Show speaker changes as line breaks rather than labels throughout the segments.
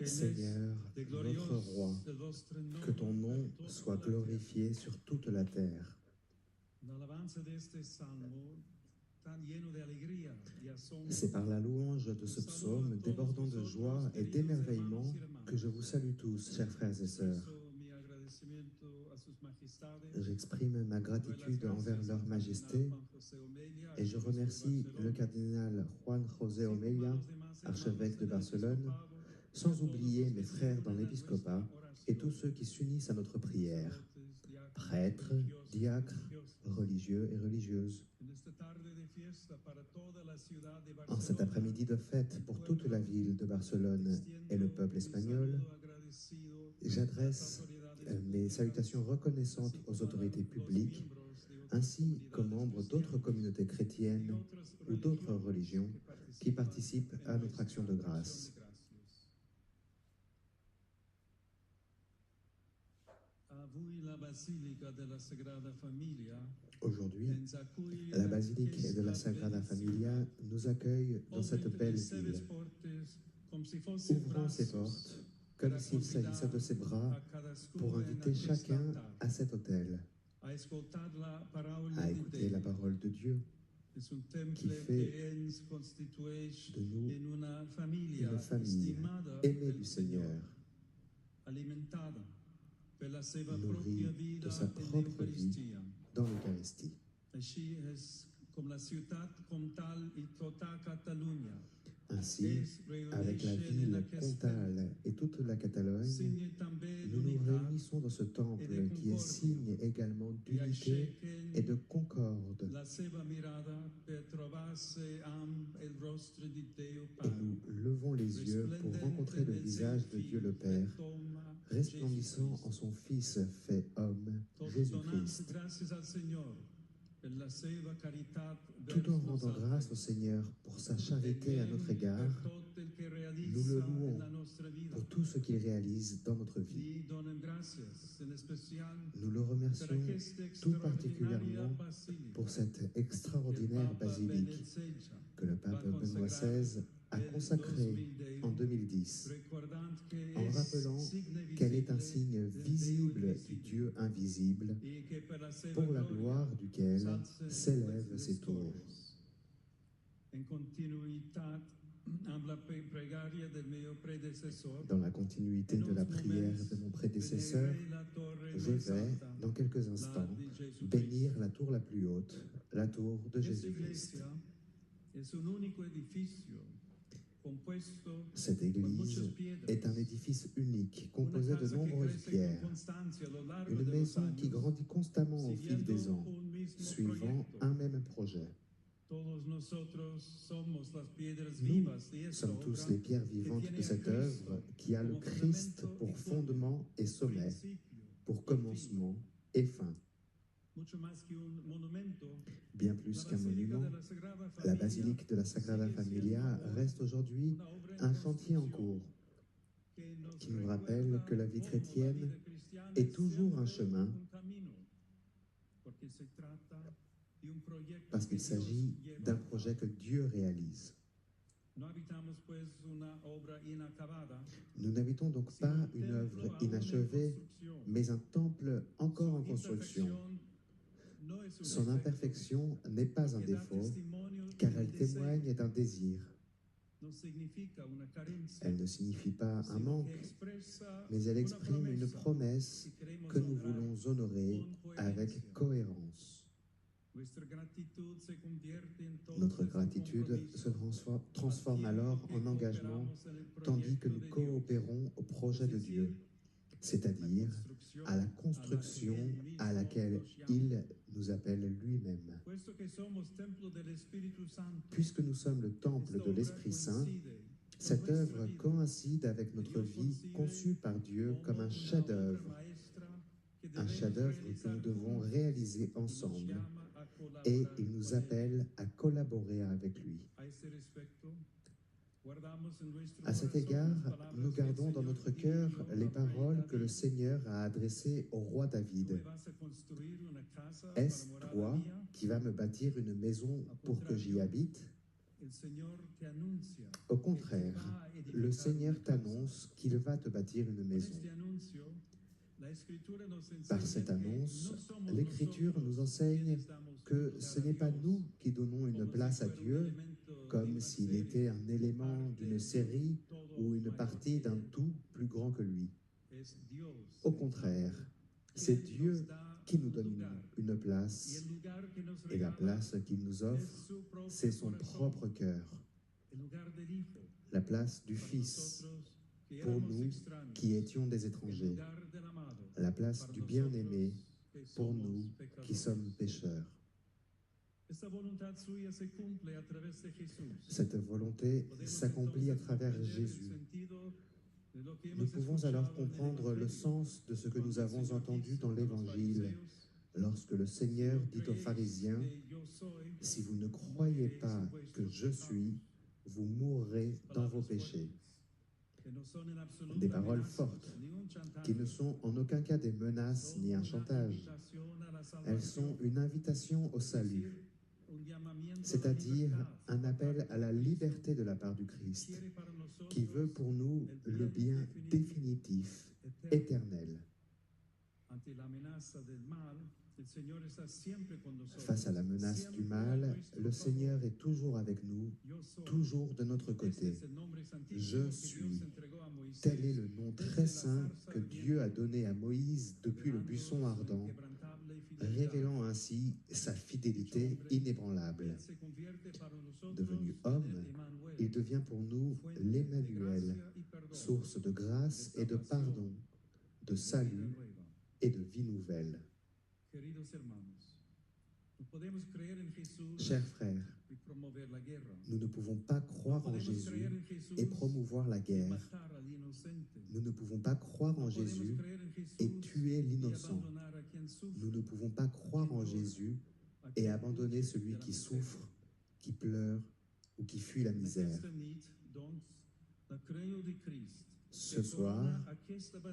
Seigneur,
notre roi, que ton nom soit glorifié sur toute la terre. C'est par la louange de ce psaume débordant de joie et d'émerveillement que je vous salue tous, chers frères et sœurs. J'exprime ma gratitude envers leur majesté et je remercie le cardinal Juan José Omeya, archevêque de Barcelone, sans oublier mes frères dans l'épiscopat et tous ceux qui s'unissent à notre prière, prêtres, diacres, religieux et religieuses. En cet après-midi de fête pour toute la ville de Barcelone et le peuple espagnol, j'adresse mes salutations reconnaissantes aux autorités publiques ainsi qu'aux membres d'autres communautés chrétiennes ou d'autres religions qui participent à notre action de grâce. Aujourd'hui, la basilique de la Sagrada Familia nous accueille dans cette belle ville. Ouvrons ses portes comme s'il s'agissait de ses bras pour inviter chacun à cet autel, à écouter la parole de Dieu, qui fait de nous une famille aimée du Seigneur, nourrie de sa propre vie dans l'Eucharistie. Ainsi, avec la ville comtale et toute la Catalogne, nous nous réunissons dans ce temple qui est signe également d'unité et de concorde. Et nous levons les yeux pour rencontrer le visage de Dieu le Père, resplendissant en son Fils fait homme, Jésus-Christ. Tout en rendant grâce au Seigneur pour sa charité à notre égard, nous le louons pour tout ce qu'il réalise dans notre vie. Nous le remercions tout particulièrement pour cette extraordinaire basilique que le pape Benoît XVI a consacrée en 2010, en rappelant qu'elle est un signe visible du Dieu invisible, pour la gloire duquel s'élèvent ses tours. Dans la continuité de la prière de mon prédécesseur, je vais, dans quelques instants, bénir la tour la plus haute, la tour de Jésus-Christ. Cette église est un édifice unique, composé de nombreuses pierres, une maison qui grandit constamment au fil des ans, suivant un même projet. Nous sommes tous les pierres vivantes de cette œuvre qui a le Christ pour fondement et sommet, pour commencement et fin. Bien plus qu'un monument, la basilique de la Sagrada Familia reste aujourd'hui un chantier en cours qui nous rappelle que la vie chrétienne est toujours un chemin parce qu'il s'agit d'un projet que Dieu réalise. Nous n'habitons donc pas une œuvre inachevée, mais un temple encore en construction. Son imperfection n'est pas un défaut, car elle témoigne d'un désir. Elle ne signifie pas un manque, mais elle exprime une promesse que nous voulons honorer avec cohérence. Notre gratitude se transforme alors en engagement, tandis que nous coopérons au projet de Dieu, c'est-à-dire à la construction à laquelle il nous appelle lui-même. Puisque nous sommes le temple de l'Esprit Saint, cette œuvre coïncide avec notre vie conçue par Dieu comme un chef-d'œuvre que nous devons réaliser ensemble, et il nous appelle à collaborer avec lui. À cet égard, nous gardons dans notre cœur les paroles que le Seigneur a adressées au roi David. « Est-ce toi qui vas me bâtir une maison pour que j'y habite ? Au contraire, le Seigneur t'annonce qu'il va te bâtir une maison. Par cette annonce, l'Écriture nous enseigne que ce n'est pas nous qui donnons une place à Dieu comme s'il était un élément d'une série ou une partie d'un tout plus grand que lui. Au contraire, c'est Dieu qui nous donne une place, et la place qu'il nous offre, c'est son propre cœur, la place du Fils, pour nous qui étions des étrangers, la place du bien-aimé pour nous qui sommes pécheurs. Cette volonté s'accomplit à travers Jésus. Nous pouvons alors comprendre le sens de ce que nous avons entendu dans l'Évangile, lorsque le Seigneur dit aux pharisiens, « Si vous ne croyez pas que je suis, vous mourrez dans vos péchés. » Des paroles fortes, qui ne sont en aucun cas des menaces ni un chantage. Elles sont une invitation au salut, c'est-à-dire un appel à la liberté de la part du Christ, qui veut pour nous le bien définitif, éternel. Face à la menace du mal, le Seigneur est toujours avec nous, toujours de notre côté. Je suis. Tel est le nom très saint que Dieu a donné à Moïse depuis le buisson ardent, révélant ainsi sa fidélité inébranlable. Devenu homme, il devient pour nous l'Emmanuel, source de grâce et de pardon, de salut et de vie nouvelle. Chers frères, nous ne pouvons pas croire en Jésus et promouvoir la guerre. Nous ne pouvons pas croire en Jésus et tuer l'innocent. Nous ne pouvons pas croire en Jésus et abandonner celui qui souffre, qui pleure ou qui fuit la misère. Ce soir,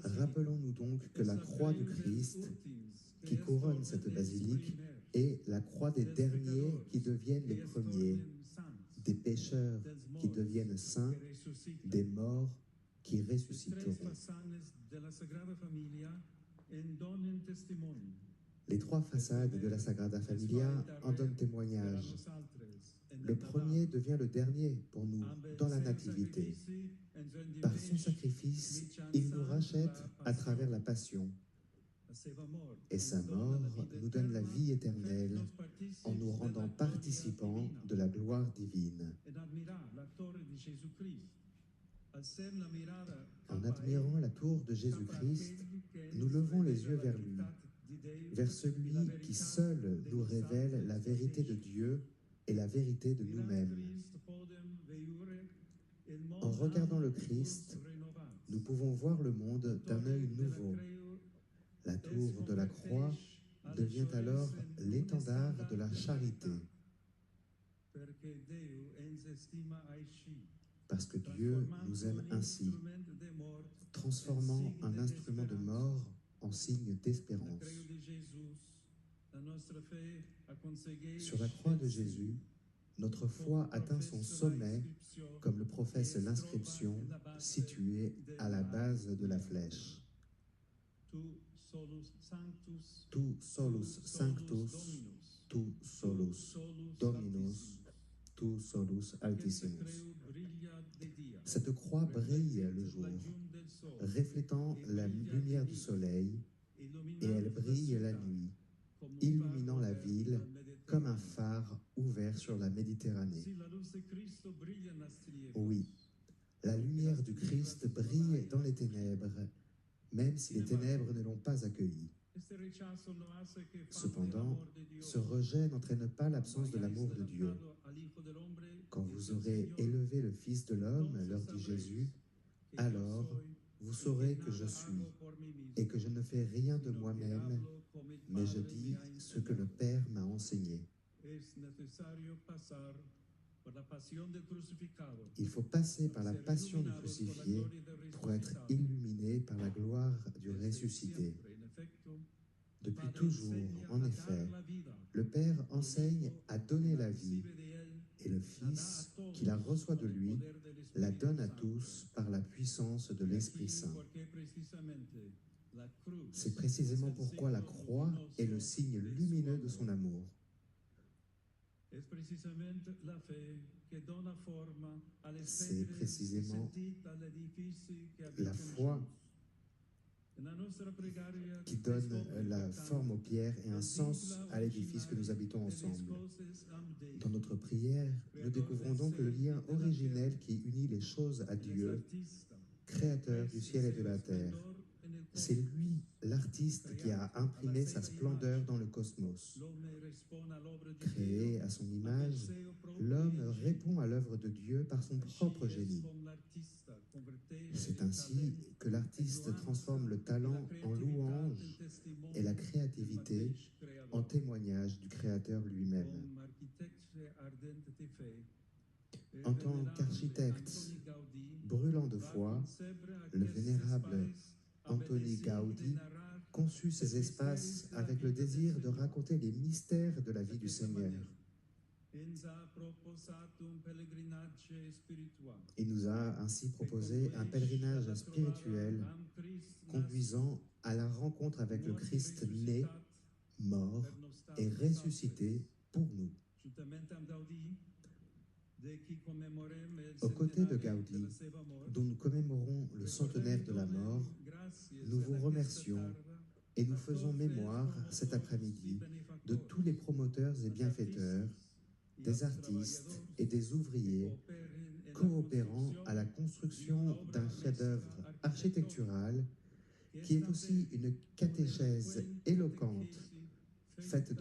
rappelons-nous donc que la croix du Christ, qui couronne cette basilique, est la croix des derniers qui deviennent les premiers, des pécheurs qui deviennent saints, des morts qui ressusciteront. Les trois façades de la Sagrada Familia en donnent témoignage. Le premier devient le dernier pour nous dans la Nativité. Par son sacrifice, il nous rachète à travers la Passion. Et sa mort nous donne la vie éternelle en nous rendant participants de la gloire divine. En admirant la tour de Jésus-Christ, nous levons les yeux vers lui, vers celui qui seul nous révèle la vérité de Dieu et la vérité de nous-mêmes. En regardant le Christ, nous pouvons voir le monde d'un œil nouveau. La tour de la croix devient alors l'étendard de la charité. Parce que Dieu nous aime ainsi, transformant un instrument de mort en signe d'espérance. Sur la croix de Jésus, notre foi atteint son sommet, comme le professe l'inscription située à la base de la flèche. Tu solus sanctus, tu solus dominus, tu solus altissimus. Cette croix brille le jour, reflétant la lumière du soleil, et elle brille la nuit, illuminant la ville comme un phare ouvert sur la Méditerranée. Oui, la lumière du Christ brille dans les ténèbres, même si les ténèbres ne l'ont pas accueilli. Cependant, ce rejet n'entraîne pas l'absence de l'amour de Dieu. Quand vous aurez élevé le Fils de l'homme, leur dit Jésus, alors vous saurez que je suis, et que je ne fais rien de moi-même, mais je dis ce que le Père m'a enseigné. Il faut passer par la passion du crucifié pour être illuminé par la gloire du ressuscité. Depuis toujours, en effet, le Père enseigne à donner la vie, Et le Fils, qui la reçoit de lui, la donne à tous par la puissance de l'Esprit Saint. C'est précisément pourquoi la croix est le signe lumineux de son amour. C'est précisément la foi qui donne la forme aux pierres et un sens à l'édifice que nous habitons ensemble. Dans notre prière, nous découvrons donc le lien originel qui unit les choses à Dieu, créateur du ciel et de la terre. C'est lui, l'artiste, qui a imprimé sa splendeur dans le cosmos. Créé à son image, l'homme répond à l'œuvre de Dieu par son propre génie. C'est ainsi que l'artiste transforme le talent en louange et la créativité en témoignage du Créateur lui-même. En tant qu'architecte brûlant de foi, le vénérable Antoni Gaudi conçut ces espaces avec le désir de raconter les mystères de la vie du Seigneur. Il nous a ainsi proposé un pèlerinage spirituel conduisant à la rencontre avec le Christ né, mort et ressuscité pour nous. Aux côtés de Gaudi, dont nous commémorons le centenaire de la mort, nous vous remercions et nous faisons mémoire cet après-midi de tous les promoteurs et bienfaiteurs, des artistes et des ouvriers coopérant à la construction d'un chef-d'œuvre architectural qui est aussi une catéchèse éloquente faite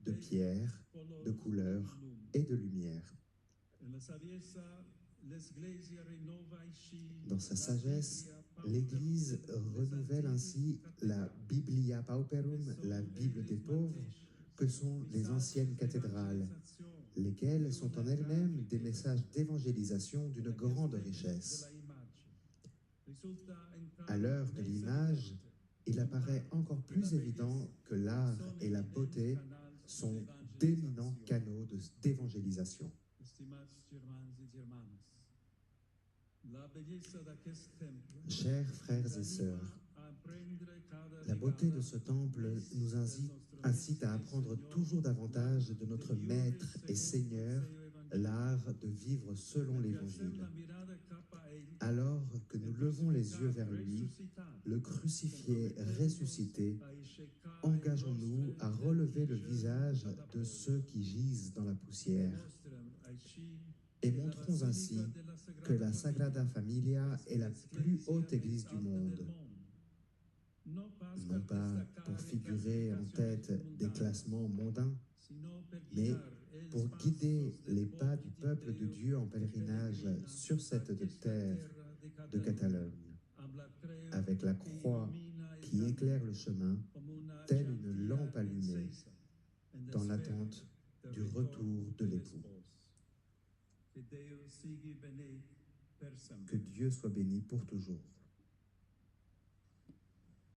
de pierre, de couleurs et de lumière. Dans sa sagesse, l'Église renouvelle ainsi la Biblia Pauperum, la Bible des pauvres, que sont les anciennes cathédrales, lesquelles sont en elles-mêmes des messages d'évangélisation d'une grande richesse. À l'heure de l'image, il apparaît encore plus évident que l'art et la beauté sont d'éminents canaux d'évangélisation. Chers frères et sœurs, la beauté de ce temple nous incite à apprendre toujours davantage de notre Maître et Seigneur l'art de vivre selon l'Évangile. Alors que nous levons les yeux vers lui, le crucifié ressuscité, engageons-nous à relever le visage de ceux qui gisent dans la poussière et montrons ainsi que la Sagrada Familia est la plus haute église du monde. Non pas pour figurer en tête des classements mondains, mais pour guider les pas du peuple de Dieu en pèlerinage sur cette terre de Catalogne, avec la croix qui éclaire le chemin, telle une lampe allumée, dans l'attente du retour de l'époux. Que Dieu soit béni pour toujours.